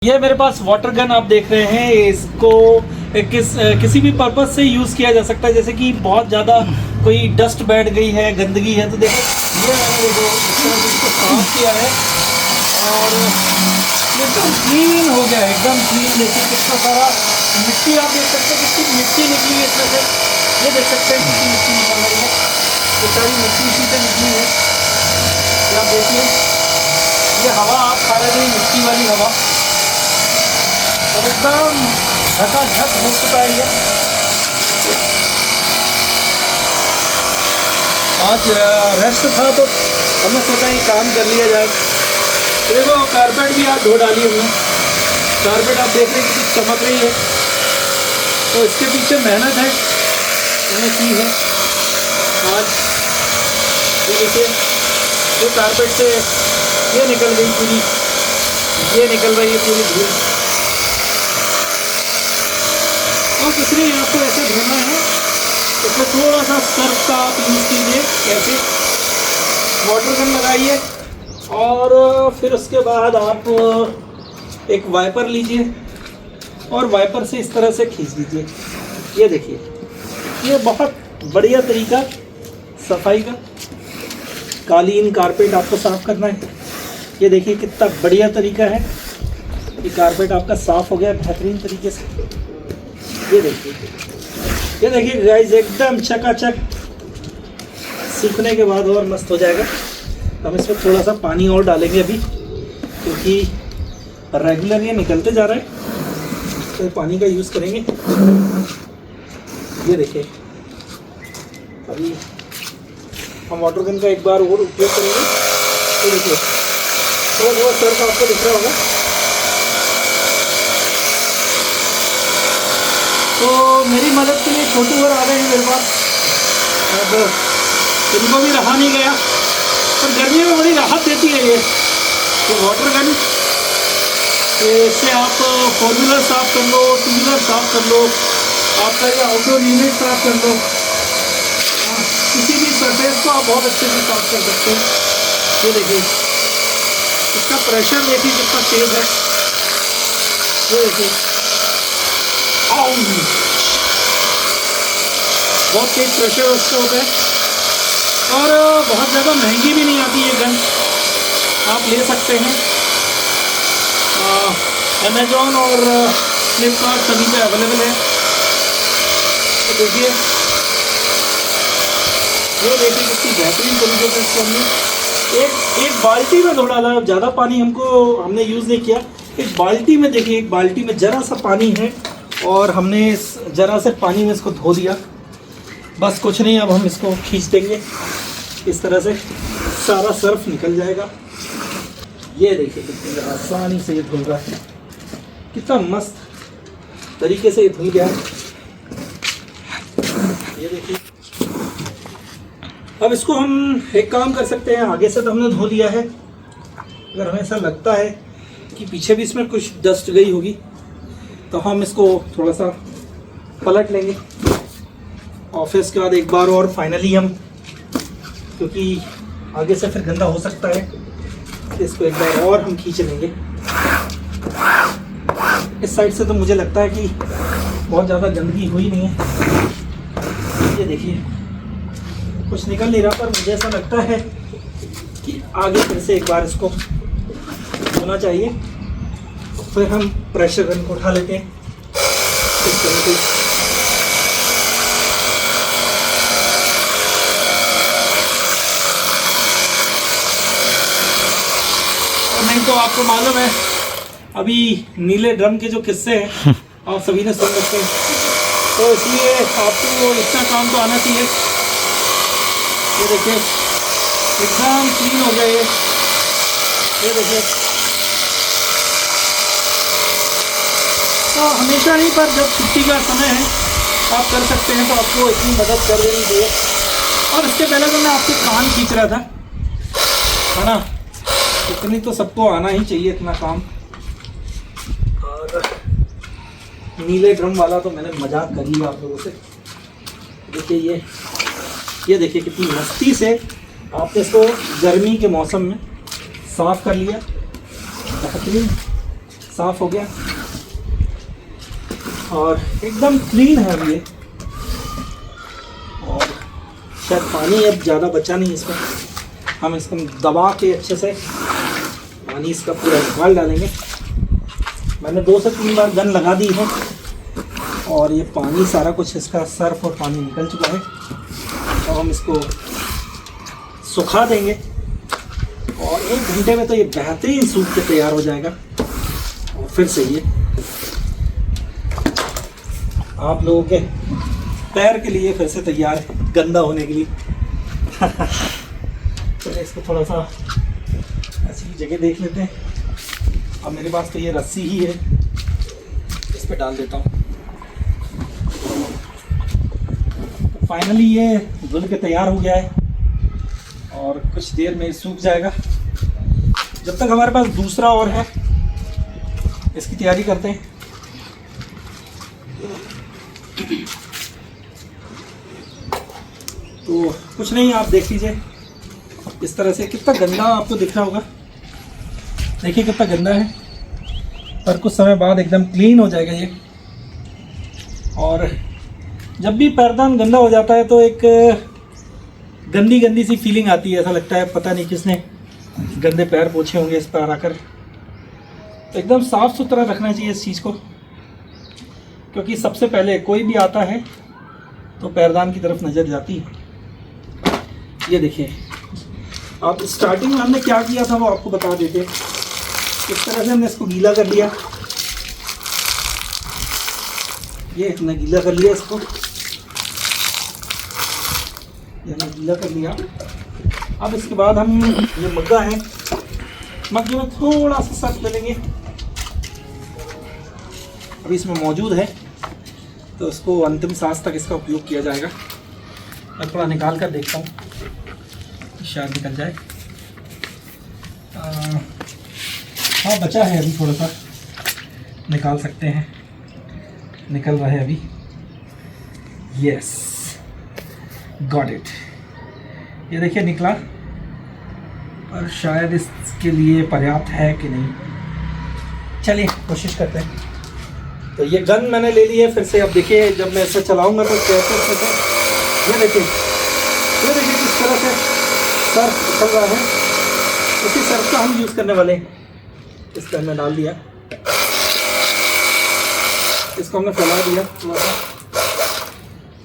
ये मेरे पास water gun आप देख रहे हैं। इसको किसी भी पर्पस से यूज़ किया जा सकता है। जैसे कि बहुत ज़्यादा कोई डस्ट बैठ गई है, गंदगी है, तो देखो ये मैंने देखो इसको साफ किया है और एकदम क्लीन हो गया है, एकदम क्लीन। देखिए कितना सारा मिट्टी आप देख सकते हैं, कितनी मिट्टी निकली है इसमें से। ये देख सकते हैं कितनी मिट्टी निकल रही है, ये सारी मिट्टी इसी से निकली है। ये आप देखिए, ये हवा आप खा रहे थे, मिट्टी वाली हवा, और एकदम झकाझक हो चुका है ये। आज रेस्ट था तो हमने सोचा ये काम कर लिया जाए। तो देखो कारपेट भी आज धो डाली हमने। कारपेट आप देख रहे हैं कितनी चमक रही है, तो इसके पीछे मेहनत है मैंने की है आज। ये देखिए, ये कारपेट से ये निकल गई पूरी, ये निकल रही है पूरी धूल। और कुछ नहीं, आपको ऐसे धोना है तो फिर थोड़ा सा सर्फ का आप यूज़ कीजिए, ऐसे वाटर गन लगाइए और फिर उसके बाद आप एक वाइपर लीजिए और वाइपर से इस तरह से खींच दीजिए। ये देखिए, ये बहुत बढ़िया तरीका सफाई का। कालीन कारपेट आपको साफ़ करना है, ये देखिए कितना बढ़िया तरीका है। ये कारपेट आपका साफ़ हो गया बेहतरीन तरीके से। ये देखिए गाइस, एकदम चकाचक। सूखने के बाद और मस्त हो जाएगा। हम इसमें थोड़ा सा पानी और डालेंगे अभी, क्योंकि रेगुलर ये निकलते जा रहा है, तो पानी का यूज़ करेंगे। ये देखिए, अभी हम वाटर गन का एक बार और उपयोग करेंगे। तो देखिए थोड़ा सर्फ आपको दिख रहा होगा। तो मेरी मदद के लिए छोटू और आ गए हैं मेरे पास। अब इनको भी रहा नहीं गया, पर गर्मी में बड़ी राहत देती है ये वाटर गन। इससे आप फोर व्हीलर साफ़ कर लो, टू व्हीलर साफ़ कर लो, आपका ये आउटडोर यूनिट साफ़ कर लो, किसी भी सरफेस को आप बहुत अच्छे से साफ़ कर सकते हैं। ये देखिए, इसका प्रेशर देखिए कितना तेज़ है। ये देखिए, बहुत तेज प्रेशर उसका होता है और बहुत ज़्यादा महंगी भी नहीं आती ये गन। आप ले सकते हैं, अमेज़ॉन और फ्लिपकार्ट सभी पे अवेलेबल है। तो देखिए, ये देखिए कितनी बेहतरीन तरीके से इसको हमने एक बाल्टी में धो डाला। ज़्यादा पानी हमने यूज़ नहीं किया। एक बाल्टी में देखिए, एक बाल्टी में ज़रा सा पानी है और हमने इस ज़रा से पानी में इसको धो दिया। बस कुछ नहीं, अब हम इसको खींच देंगे, इस तरह से सारा सर्फ निकल जाएगा। ये देखिए कितनी आसानी से ये धुल रहा है, कितना मस्त तरीके से ये धुल गया है। ये देखिए, अब इसको हम एक काम कर सकते हैं। आगे से तो हमने धो लिया है, अगर हमें ऐसा लगता है कि पीछे भी इसमें कुछ डस्ट गई होगी तो हम इसको थोड़ा सा पलट लेंगे और फिर इसके बाद एक बार और फाइनली हम, क्योंकि आगे से फिर गंदा हो सकता है, इसको एक बार और हम खींच लेंगे। इस साइड से तो मुझे लगता है कि बहुत ज़्यादा गंदगी हुई नहीं है। ये देखिए, कुछ निकल नहीं रहा, पर मुझे ऐसा लगता है कि आगे फिर से एक बार इसको धोना चाहिए। फिर हम प्रेशर गन को उठा लेते हैं इस तरह से। नहीं तो आपको मालूम है, अभी नीले ड्रम के जो किस्से हैं आप सभी ने सुन रखे हैं, तो इसलिए आपको इतना काम तो आना चाहिए। ये देखिए एकदम क्लीन हो गया ये देखिए। तो हमेशा ही, पर जब छुट्टी का समय है आप कर सकते हैं, तो आपको इतनी मदद कर देनी चाहिए। और इसके पहले तो मैं आपके कान खींच रहा था, है ना, इतनी तो सबको आना ही चाहिए इतना काम। और नीले ड्रम वाला तो मैंने मजाक कर लिया आप लोगों से। देखिए ये देखिए कितनी मस्ती से आपने इसको गर्मी के मौसम में साफ़ कर लिया, बेहतरीन साफ हो गया और एकदम क्लीन है अब ये। और शायद पानी अब ज़्यादा बचा नहीं इसमें, हम इसको दबा के अच्छे से पानी इसका पूरा निकाल डालेंगे। मैंने 2 से 3 बार गन लगा दी है और ये पानी सारा कुछ इसका सर्फ और पानी निकल चुका है। तो हम इसको सुखा देंगे और 1 घंटे में तो ये बेहतरीन सूख के तैयार हो जाएगा। और फिर से ये आप लोगों के पैर के लिए फिर से तैयार है, गंदा होने के लिए। चलिए इसको थोड़ा सा ऐसी जगह देख लेते हैं। अब मेरे पास तो ये रस्सी ही है, इस पे डाल देता हूँ। फाइनली ये धुल के तैयार हो गया है और कुछ देर में सूख जाएगा। जब तक हमारे पास दूसरा और है, इसकी तैयारी करते हैं। तो कुछ नहीं, आप देख लीजिए इस तरह से। कितना गंदा आपको दिख रहा होगा, देखिए कितना गंदा है, पर कुछ समय बाद एकदम क्लीन हो जाएगा ये। और जब भी पैरदान गंदा हो जाता है तो एक गंदी गंदी सी फीलिंग आती है, ऐसा लगता है पता नहीं किसने गंदे पैर पोछे होंगे इस पर आकर। तो एकदम साफ़ सुथरा रखना चाहिए इस चीज़ को, क्योंकि सबसे पहले कोई भी आता है तो पैरदान की तरफ नज़र जाती है। ये देखिए, आप स्टार्टिंग में हमने क्या किया था वो आपको बता देते। इस तरह से हमने इसको गीला कर लिया, ये हमने गीला कर लिया इसको, ये हमने गीला कर लिया। अब इसके बाद हम ये मग्गा है, मग्गे में थोड़ा सा सर्फ डालेंगे, अभी इसमें मौजूद है तो इसको अंतिम सांस तक इसका उपयोग किया जाएगा। मैं थोड़ा निकाल कर देखता हूँ, शायद निकल जाए। हाँ बचा है अभी, थोड़ा सा निकाल सकते हैं, निकल रहा है अभी। Yes, got it. ये देखिए निकला, पर शायद इसके लिए पर्याप्त है कि नहीं। चलिए कोशिश करते हैं। तो ये गन मैंने ले ली है फिर से। अब देखिए जब मैं इसे चलाऊंगा तो कैसे ये देखिए किस तरह से सर्फ चल रहा है। उसी सर्फ का हम यूज़ करने वाले हैं। इस पर हमने डाल दिया, इसको हमने फैला दिया थोड़ा सा।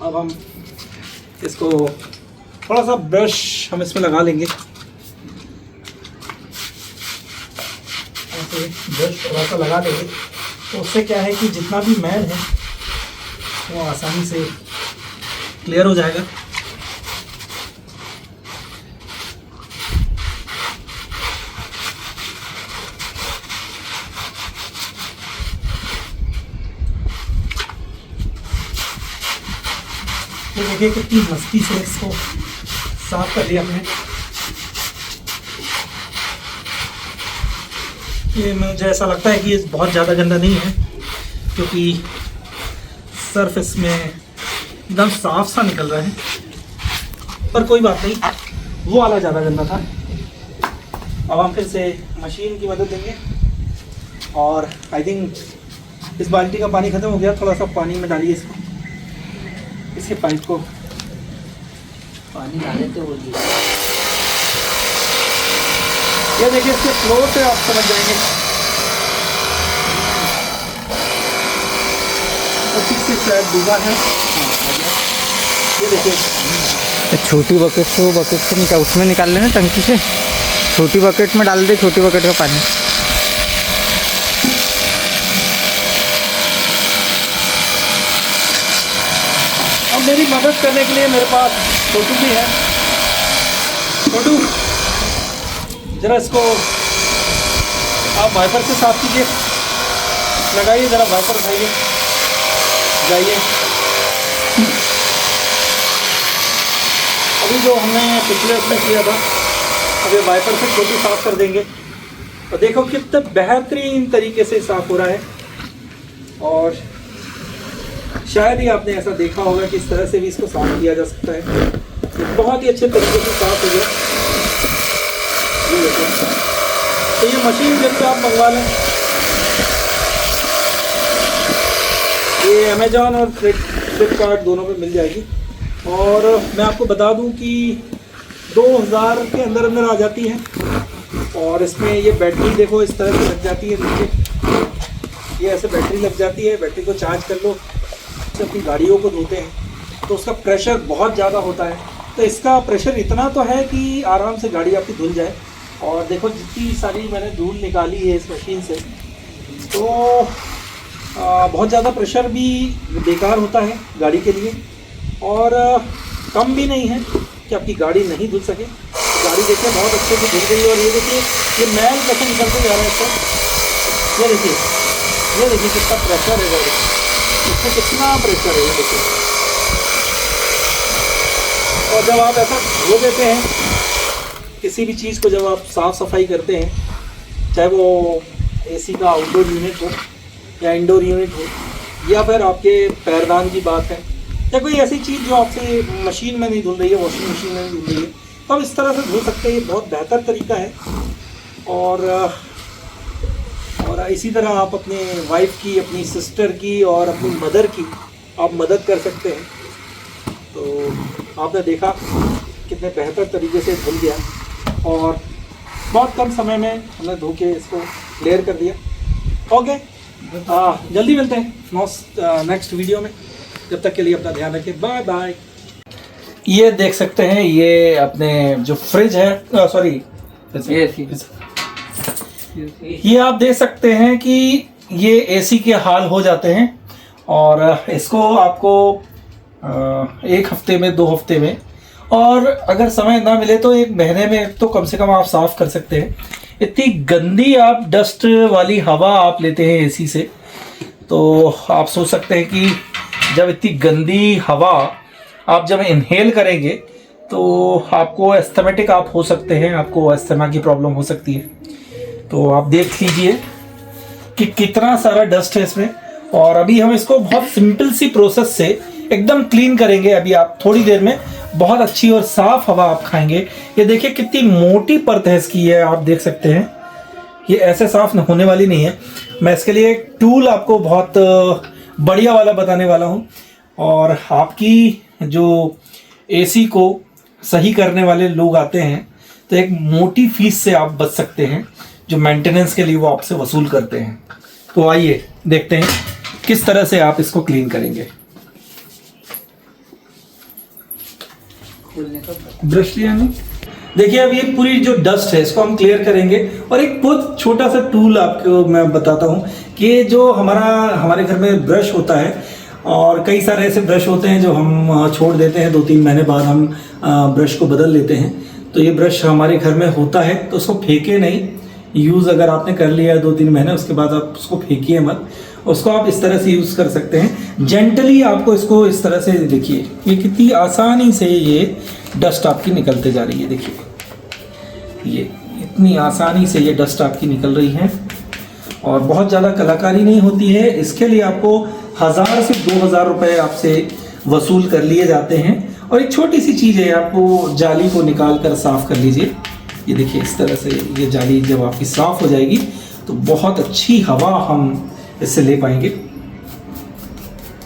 अब हम इसको थोड़ा सा ब्रश हम इसमें लगा लेंगे, ऐसे ब्रश थोड़ा सा लगा देंगे तो उससे क्या है कि जितना भी मैल है वो आसानी से क्लियर हो जाएगा। तो देखिए कितनी मस्ती से इसको साफ कर लिया हमने। ये मुझे ऐसा लगता है कि ये बहुत ज़्यादा गंदा नहीं है, क्योंकि सर्फ इसमें एकदम साफ सा निकल रहा है। पर कोई बात नहीं, वो वाला ज़्यादा गंदा था। अब हम फिर से मशीन की मदद लेंगे और आई थिंक इस बाल्टी का पानी ख़त्म हो गया। थोड़ा सा पानी में डालिए इसको, इसके पाइप को पानी डाले तो वो ये देखिए इसके फ्लो से आप समझ जाएंगे। तो ठीक से शायद डूबा है। ये देखिए छोटी बकेट से निकाल, उसमें निकाल लेना टंकी से, छोटी बकेट में डाल दे, छोटी बकेट का पानी। अब मेरी मदद करने के लिए मेरे पास छोटू भी है। छोटू ज़रा इसको आप वाइपर से साफ कीजिए, लगाइए ज़रा वाइपर उठाइए, जाइए। अभी जो हमने पिछले उसमें किया था, अब ये वाइपर से छोटू साफ कर देंगे। और देखो कितना बेहतरीन तरीके से साफ हो रहा है। और शायद ही आपने ऐसा देखा होगा कि इस तरह से भी इसको साफ किया जा सकता है। तो बहुत ही अच्छे तरीके से साफ हो गया। तो ये मशीन जब से आप मंगवा लें ये अमेजोन और फ्लिपकार्ट दोनों पे मिल जाएगी। और मैं आपको बता दूं कि 2000 के अंदर अंदर आ जाती है। और इसमें ये बैटरी देखो इस तरह से लग जाती है नीचे, ये ऐसे बैटरी लग जाती है। बैटरी को चार्ज कर लो, अपनी गाड़ियों को धोते हैं तो उसका प्रेशर बहुत ज़्यादा होता है, तो इसका प्रेशर इतना तो है कि आराम से गाड़ी आपकी धुल जाए। और देखो जितनी सारी मैंने धूल निकाली है इस मशीन से, तो बहुत ज़्यादा प्रेशर भी बेकार होता है गाड़ी के लिए, और कम भी नहीं है कि आपकी गाड़ी नहीं धुल सके। गाड़ी देखिए बहुत अच्छे से धुल गई है। और ये देखिए ये मैल कैसे निकलते जा रहा है इसको, ये देखिए कितना प्रेशर है गाड़ी, इसमें कितना प्रेशर है ये देखिए। और जब आप ऐसा धो देते हैं किसी भी चीज़ को, जब आप साफ़ सफाई करते हैं, चाहे वो एसी का आउटडोर यूनिट हो या इंडोर यूनिट हो, या फिर आपके पैरदान की बात है, या कोई ऐसी चीज़ जो आपसे मशीन में नहीं धुल रही है, वॉशिंग मशीन में नहीं धुल रही है, तो आप इस तरह से धुल सकते हैं। ये बहुत बेहतर तरीका है। और इसी तरह आप अपने वाइफ की, अपनी सिस्टर की और अपनी मदर की आप मदद कर सकते हैं। तो आपने देखा कितने बेहतर तरीके से धुल गया और बहुत कम समय में हमने धो के इसको क्लियर कर दिया। ओके, जल्दी मिलते हैं नेक्स्ट वीडियो में। जब तक के लिए अपना ध्यान रखें, बाय बाय। ये देख सकते हैं, ये अपने जो फ्रिज है, सॉरी ये आप देख सकते हैं कि ये एसी के हाल हो जाते हैं। और इसको आपको 1 हफ्ते में, 2 हफ्ते में, और अगर समय ना मिले तो 1 महीने में तो कम से कम आप साफ़ कर सकते हैं। इतनी गंदी आप डस्ट वाली हवा आप लेते हैं एसी से, तो आप सोच सकते हैं कि जब इतनी गंदी हवा आप जब इनहेल करेंगे तो आपको एस्थमेटिक आप हो सकते हैं, आपको अस्थमा की प्रॉब्लम हो सकती है। तो आप देख लीजिए कि कितना सारा डस्ट है इसमें। और अभी हम इसको बहुत सिंपल सी प्रोसेस से एकदम क्लीन करेंगे। अभी आप थोड़ी देर में बहुत अच्छी और साफ हवा आप खाएंगे। ये देखिए कितनी मोटी परत है इसकी, ये आप देख सकते हैं। ये ऐसे साफ होने वाली नहीं है। मैं इसके लिए एक टूल आपको बहुत बढ़िया वाला बताने वाला हूँ। और आपकी जो एसी को सही करने वाले लोग आते हैं तो एक मोटी फीस से आप बच सकते हैं, जो मेंटेनेंस के लिए वो आपसे वसूल करते हैं। तो आइए देखते हैं किस तरह से आप इसको क्लीन करेंगे। ब्रश लिया नहीं, देखिए अब ये पूरी जो डस्ट है इसको हम क्लियर करेंगे। और एक बहुत छोटा सा टूल आपको मैं बताता हूँ कि जो हमारे घर में ब्रश होता है, और कई सारे ऐसे ब्रश होते हैं जो हम छोड़ देते हैं, 2-3 महीने बाद हम ब्रश को बदल लेते हैं। तो ये ब्रश हमारे घर में होता है तो उसको फेंके नहीं। यूज़ अगर आपने कर लिया है 2-3 महीने, उसके बाद आप उसको फेंकिए मत। उसको आप इस तरह से यूज़ कर सकते हैं। जेंटली आपको इसको इस तरह से, देखिए ये कितनी आसानी से ये डस्ट आपकी निकलते जा रही है। देखिए ये इतनी आसानी से ये डस्ट आपकी निकल रही है। और बहुत ज़्यादा कलाकारी नहीं होती है। इसके लिए आपको 1000 से 2000 रुपये आपसे वसूल कर लिए जाते हैं। और एक छोटी सी चीज़ है, आपको जाली को निकाल कर साफ़ कर लीजिए। ये देखिए इस तरह से ये जाली जब आपकी साफ़ हो जाएगी तो बहुत अच्छी हवा हम इससे ले पाएंगे।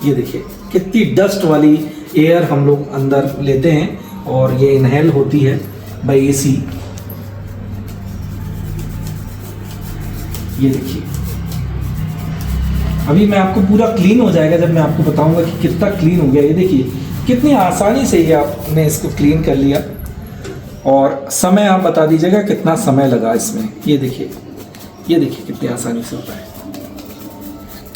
ये देखिए कितनी डस्ट वाली एयर हम लोग अंदर लेते हैं और ये इनहेल होती है बाय एसी। ये देखिए अभी मैं आपको पूरा क्लीन हो जाएगा जब मैं आपको बताऊंगा कि कितना क्लीन हो गया। ये देखिए कितनी आसानी से ये आपने इसको क्लीन कर लिया। और समय आप बता दीजिएगा कितना समय लगा इसमें। ये देखिए कितनी आसानी से होता है।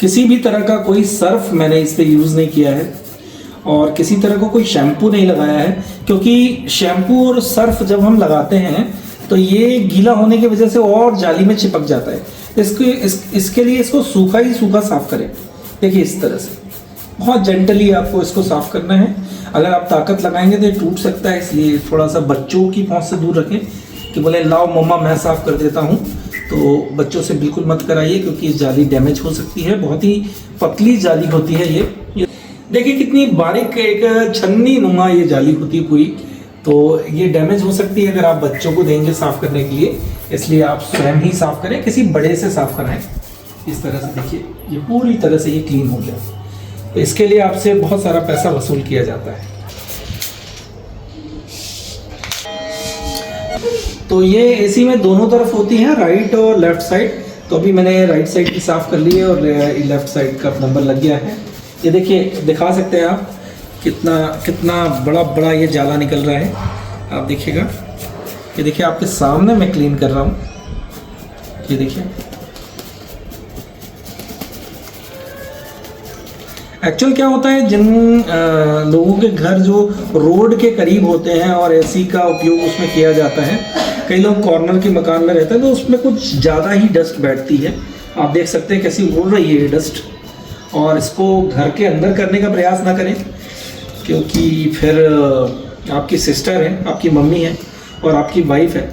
किसी भी तरह का कोई सर्फ मैंने इस पे यूज़ नहीं किया है और किसी तरह को कोई शैम्पू नहीं लगाया है, क्योंकि शैम्पू और सर्फ जब हम लगाते हैं तो ये गीला होने की वजह से और जाली में चिपक जाता है। इसके लिए इसको सूखा ही सूखा साफ़ करें। देखिए इस तरह से बहुत जेंटली आपको इसको साफ़ करना है। अगर आप ताकत लगाएंगे तो ये टूट सकता है, इसलिए थोड़ा सा बच्चों की पहुंच से दूर रखें कि बोले लाओ मम्मा मैं साफ़ कर देता हूं। तो बच्चों से बिल्कुल मत कराइए, क्योंकि जाली डैमेज हो सकती है। बहुत ही पतली जाली होती है ये देखिए कितनी बारीक एक छन्नी नुमा ये जाली होती है पूरी। तो ये डैमेज हो सकती है अगर आप बच्चों को देंगे साफ़ करने के लिए। इसलिए आप स्वयं ही साफ़ करें, किसी बड़े से साफ़ कराएं। इस तरह से देखिए ये पूरी तरह से ये क्लीन हो गया। तो इसके लिए आपसे बहुत सारा पैसा वसूल किया जाता है। तो ये एसी में दोनों तरफ होती हैं, राइट और लेफ्ट साइड। तो अभी मैंने राइट साइड की साफ़ कर ली है और लेफ्ट साइड का नंबर लग गया है। ये देखिए, दिखा सकते हैं आप कितना कितना बड़ा बड़ा ये जाला निकल रहा है, आप देखिएगा। ये देखिए आपके सामने मैं क्लीन कर रहा हूँ, ये देखिए। एक्चुअल क्या होता है, जिन लोगों के घर जो रोड के करीब होते हैं और एसी का उपयोग उसमें किया जाता है, कई लोग कॉर्नर के मकान में रहते हैं, तो उसमें कुछ ज़्यादा ही डस्ट बैठती है। आप देख सकते हैं कैसी उड़ रही है ये डस्ट। और इसको घर के अंदर करने का प्रयास ना करें, क्योंकि फिर आपकी सिस्टर है, आपकी मम्मी है और आपकी वाइफ है,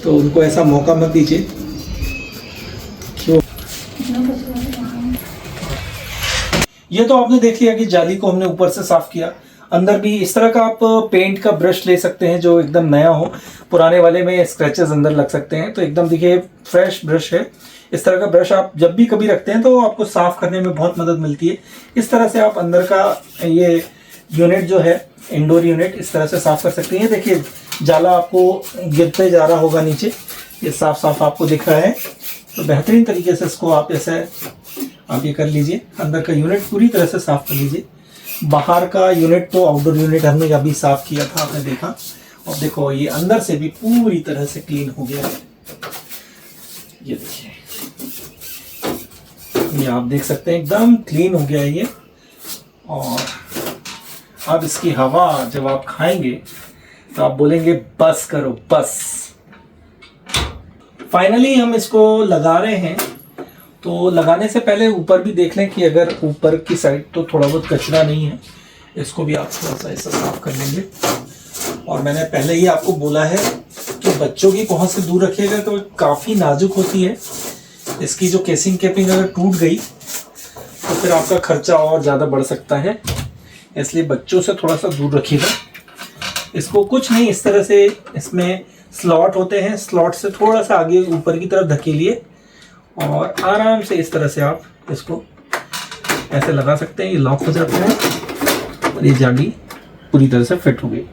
तो उनको ऐसा मौका मत दीजिए। ये तो आपने देख लिया कि जाली को हमने ऊपर से साफ किया। अंदर भी इस तरह का आप पेंट का ब्रश ले सकते हैं जो एकदम नया हो, पुराने वाले में स्क्रैचेस अंदर लग सकते हैं। तो एकदम देखिए फ्रेश ब्रश है। इस तरह का ब्रश आप जब भी कभी रखते हैं तो आपको साफ करने में बहुत मदद मिलती है। इस तरह से आप अंदर का ये यूनिट जो है, इंडोर यूनिट, इस तरह से साफ कर सकते हैं। देखिए जाला आपको गिरते जा रहा होगा नीचे, ये साफ साफ आपको दिख रहा है। तो बेहतरीन तरीके से इसको आप ऐसे आप ये कर लीजिए। अंदर का यूनिट पूरी तरह से साफ कर लीजिए। बाहर का यूनिट तो आउटडोर यूनिट हमने अभी साफ किया था, आपने देखा। और देखो ये अंदर से भी पूरी तरह से क्लीन हो गया है। ये देखिए, ये आप देख सकते हैं एकदम क्लीन हो गया है ये। और अब इसकी हवा जब आप खाएंगे तो आप बोलेंगे बस करो बस। फाइनली हम इसको लगा रहे हैं। तो लगाने से पहले ऊपर भी देख लें कि अगर ऊपर की साइड तो थोड़ा बहुत कचरा नहीं है, इसको भी आप थोड़ा सा ऐसा साफ कर लेंगे। और मैंने पहले ही आपको बोला है कि बच्चों की पहुंच से दूर रखिएगा, तो काफ़ी नाजुक होती है। इसकी जो केसिंग कैपिंग अगर टूट गई तो फिर आपका खर्चा और ज़्यादा बढ़ सकता है, इसलिए बच्चों से थोड़ा सा दूर रखिएगा। इसको कुछ नहीं, इस तरह से इसमें स्लॉट होते हैं, स्लॉट से थोड़ा सा आगे ऊपर की तरफ धकेलिए और आराम से इस तरह से आप इसको ऐसे लगा सकते हैं। ये लॉक हो जाता है और ये जाली पूरी तरह से फिट हो गई।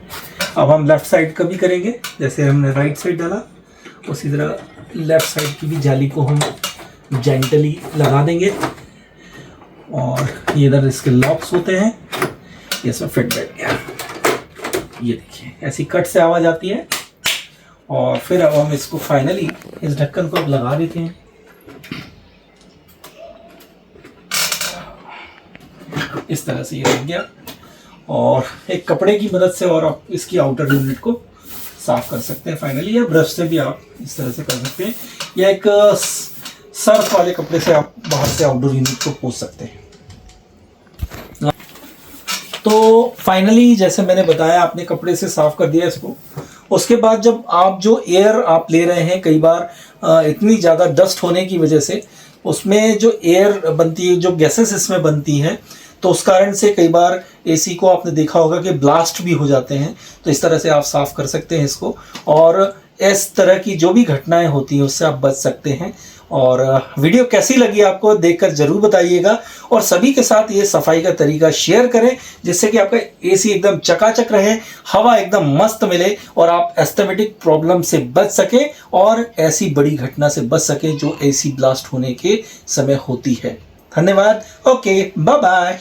अब हम लेफ़्ट साइड का भी करेंगे, जैसे हमने राइट साइड डाला उसी तरह लेफ़्ट साइड की भी जाली को हम जेंटली लगा देंगे। और ये इधर इसके लॉक्स होते हैं, ये सब फिट बैठ गया। ये देखिए ऐसी कट से आवाज़ आती है। और फिर अब हम इसको फाइनली इस ढक्कन को अब लगा देते हैं। इस तरह से ये लग गया। और एक कपड़े की मदद से और आप इसकी आउटर यूनिट को साफ कर सकते हैं फाइनली, या ब्रश से भी आप इस तरह से कर सकते हैं, या एक सर्फ वाले कपड़े से आप बाहर से आउटडोर यूनिट को पोंछ सकते हैं। तो फाइनली जैसे मैंने बताया, आपने कपड़े से साफ कर दिया इसको। उसके बाद जब आप जो एयर आप ले रहे हैं, कई बार इतनी ज़्यादा डस्ट होने की वजह से उसमें जो एयर बनती है, जो गैसेस इसमें बनती हैं, तो उस कारण से कई बार एसी को आपने देखा होगा कि ब्लास्ट भी हो जाते हैं। तो इस तरह से आप साफ़ कर सकते हैं इसको, और इस तरह की जो भी घटनाएं होती हैं उससे आप बच सकते हैं। और वीडियो कैसी लगी आपको देखकर ज़रूर बताइएगा, और सभी के साथ ये सफाई का तरीका शेयर करें, जिससे कि आपका एसी एकदम चकाचक रहे, हवा एकदम मस्त मिले और आप एस्थेटिक प्रॉब्लम से बच सकें और ऐसी बड़ी घटना से बच सकें जो एसी ब्लास्ट होने के समय होती है। धन्यवाद। Okay, bye bye.